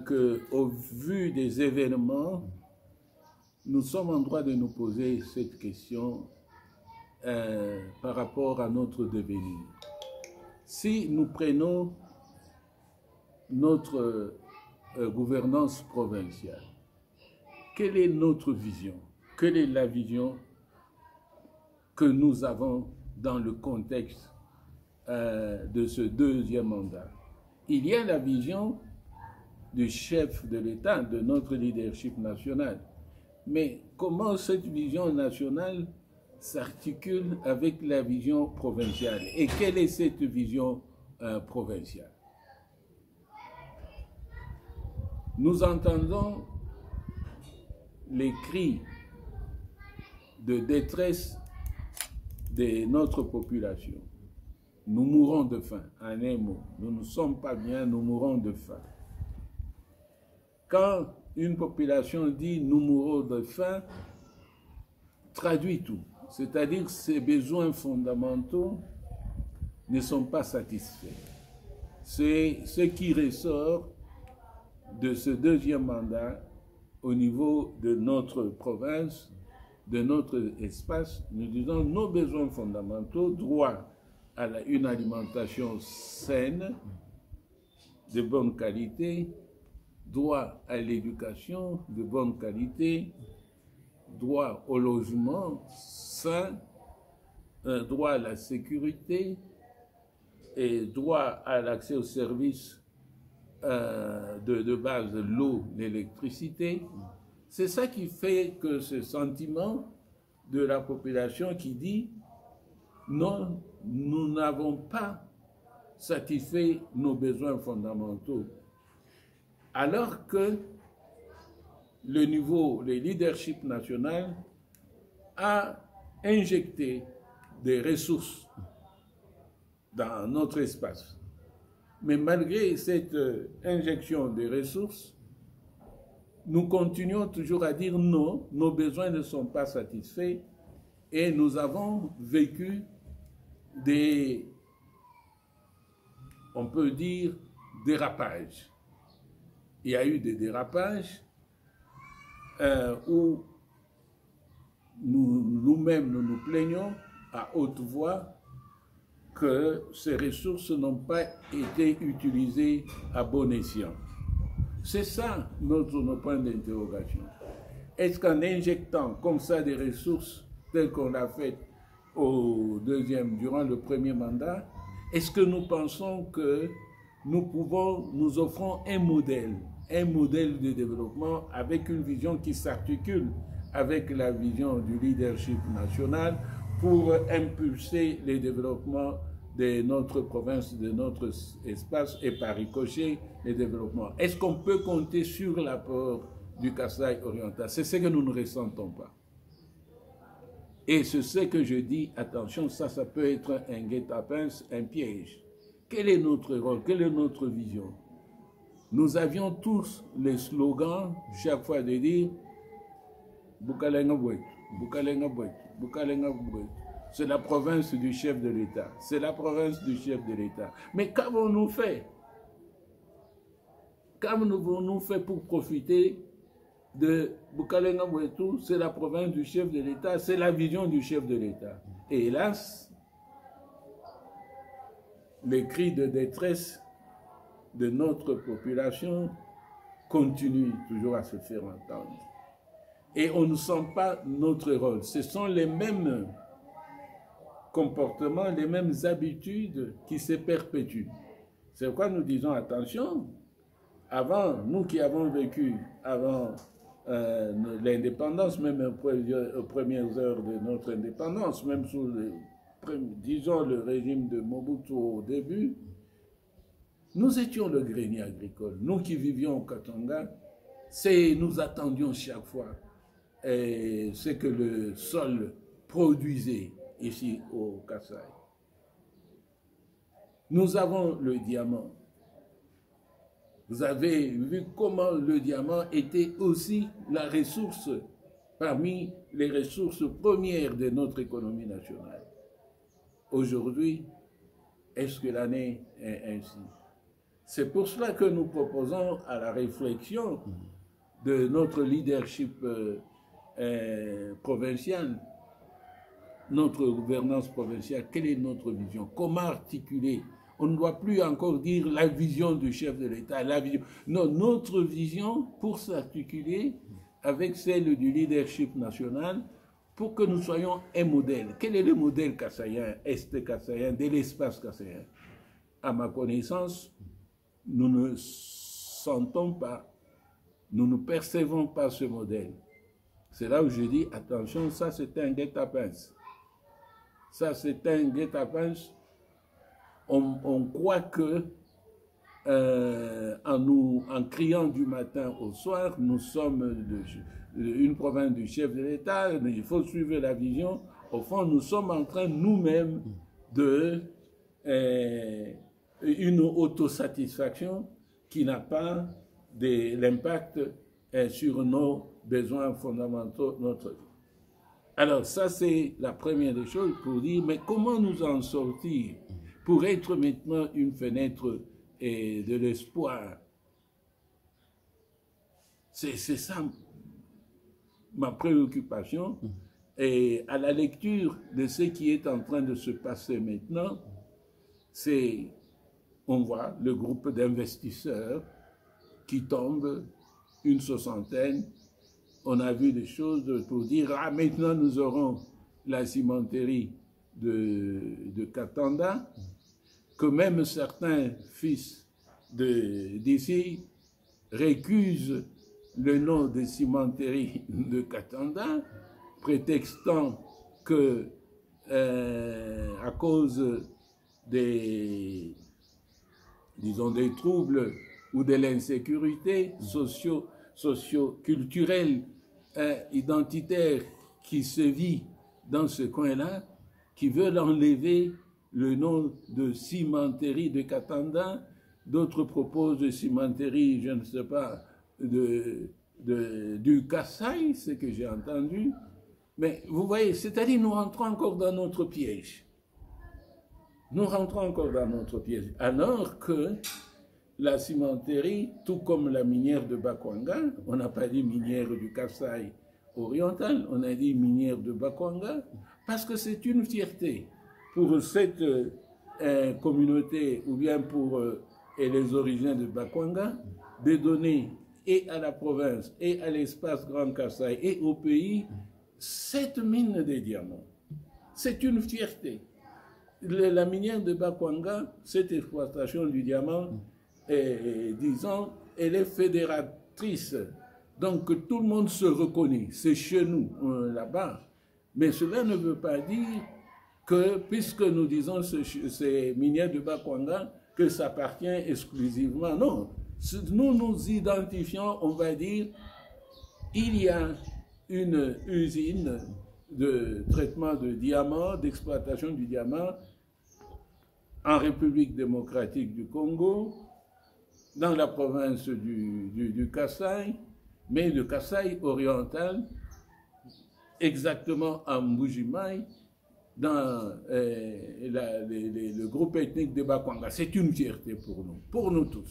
qu'au vu des événements, nous sommes en droit de nous poser cette question par rapport à notre devenir. Si nous prenons notre gouvernance provinciale, quelle est notre vision? Quelle est la vision que nous avons dans le contexte de ce deuxième mandat? Il y a la vision du chef de l'État, de notre leadership national. Mais comment cette vision nationale s'articule avec la vision provinciale? Et quelle est cette vision provinciale? Nous entendons les cris de détresse de notre population. Nous mourons de faim, en un mot. Nous ne sommes pas bien, nous mourons de faim. Quand une population dit « nous mourons de faim », traduit tout. C'est-à-dire que ses besoins fondamentaux ne sont pas satisfaits. C'est ce qui ressort de ce deuxième mandat au niveau de notre province, de notre espace. Nous disons nos besoins fondamentaux, droit à une alimentation saine, de bonne qualité, droit à l'éducation de bonne qualité, droit au logement sain, droit à la sécurité et droit à l'accès aux services de base, l'eau, l'électricité. C'est ça qui fait que ce sentiment de la population qui dit non, nous n'avons pas satisfait nos besoins fondamentaux. Alors que le leadership national a injecté des ressources dans notre espace. Mais malgré cette injection de ressources, nous continuons toujours à dire non, nos besoins ne sont pas satisfaits et nous avons vécu on peut dire, dérapages. Il y a eu des dérapages où nous-mêmes nous plaignons à haute voix que ces ressources n'ont pas été utilisées à bon escient. C'est ça nos points d'interrogation. Est-ce qu'en injectant comme ça des ressources telles qu'on l'a fait durant le premier mandat, est-ce que nous pensons que nous offrons un modèle de développement avec une vision qui s'articule avec la vision du leadership national pour impulser le développement de notre province, de notre espace et par ricochet le développement? Est-ce qu'on peut compter sur l'apport du Kasaï oriental? C'est ce que nous ne ressentons pas. Et c'est ce que je dis, attention, ça peut être un guet-apens, un piège. Quel est notre rôle? Quelle est notre vision? Nous avions tous les slogans, chaque fois de dire Bukalenga Bouet, Bukalenga Bouet, Bukalenga Bouet. C'est la province du chef de l'État. C'est la province du chef de l'État. Mais qu'avons-nous fait? Qu'avons-nous fait pour profiter de Bukalenga Bouetou? C'est la province du chef de l'État, c'est la vision du chef de l'État. Et hélas, les cris de détresse de notre population continuent toujours à se faire entendre. Et on ne sent pas notre rôle. Ce sont les mêmes comportements, les mêmes habitudes qui se perpétuent. C'est pourquoi nous disons attention. Avant, nous qui avons vécu avant l'indépendance, même aux premières heures de notre indépendance, même sous disons le régime de Mobutu au début, nous étions le grenier agricole. Nous qui vivions au Katanga, nous attendions chaque fois ce que le sol produisait ici au Kasaï. Nous avons le diamant. Vous avez vu comment le diamant était aussi la ressource parmi les ressources premières de notre économie nationale. Aujourd'hui, est-ce que l'année est ainsi? C'est pour cela que nous proposons à la réflexion de notre leadership provincial, notre gouvernance provinciale, quelle est notre vision? Comment articuler? On ne doit plus encore dire la vision du chef de l'État, la vision. Non, notre vision pour s'articuler avec celle du leadership national pour que nous soyons un modèle. Quel est le modèle kassaïen, est-kassaïen, de l'espace kassaïen? À ma connaissance, nous ne sentons pas, nous ne percevons pas ce modèle. C'est là où je dis, attention, ça c'est un guet-apens. Ça c'est un guet-apens. On croit que en criant du matin au soir, nous sommes une province du chef de l'État, il faut suivre la vision. Au fond, nous sommes en train nous-mêmes de une autosatisfaction qui n'a pas l'impact sur nos besoins fondamentaux, notre vie. Alors ça c'est la première des choses pour dire, mais comment nous en sortir pour être maintenant une fenêtre de l'espoir? C'est ça ma préoccupation. Et à la lecture de ce qui est en train de se passer maintenant, on voit le groupe d'investisseurs qui tombe, une soixantaine. On a vu des choses pour dire, ah, maintenant nous aurons la cimenterie de Katanda, que même certains fils d'ici récusent le nom de cimenterie de Katanda, prétextant que à cause des troubles ou de l'insécurité socio-culturelle, identitaire qui se vit dans ce coin-là, qui veulent enlever le nom de cimenterie de Katanda, d'autres proposent de cimenterie, je ne sais pas, du Kasaï, ce que j'ai entendu. Mais vous voyez, c'est-à-dire nous rentrons encore dans notre piège. Nous rentrons encore dans notre piège. Alors que la cimenterie, tout comme la minière de Bakwanga, on n'a pas dit minière du Kasaï oriental, on a dit minière de Bakwanga, parce que c'est une fierté pour cette communauté, ou bien pour les origines de Bakwanga, de donner et à la province, et à l'espace Grand Kasaï, et au pays, cette mine de diamants. C'est une fierté. La minière de Bakwanga, cette exploitation du diamant, disons, elle est fédératrice. Donc tout le monde se reconnaît, c'est chez nous, là-bas. Mais cela ne veut pas dire que, puisque nous disons ces minières de Bakwanga, que ça appartient exclusivement. Non, nous nous identifions, on va dire, il y a une usine de traitement de diamants, d'exploitation du diamant en République démocratique du Congo, dans la province du Kasaï, mais le Kasaï oriental, exactement en Mbujimaï, dans le groupe ethnique de Bakwanga. C'est une fierté pour nous tous.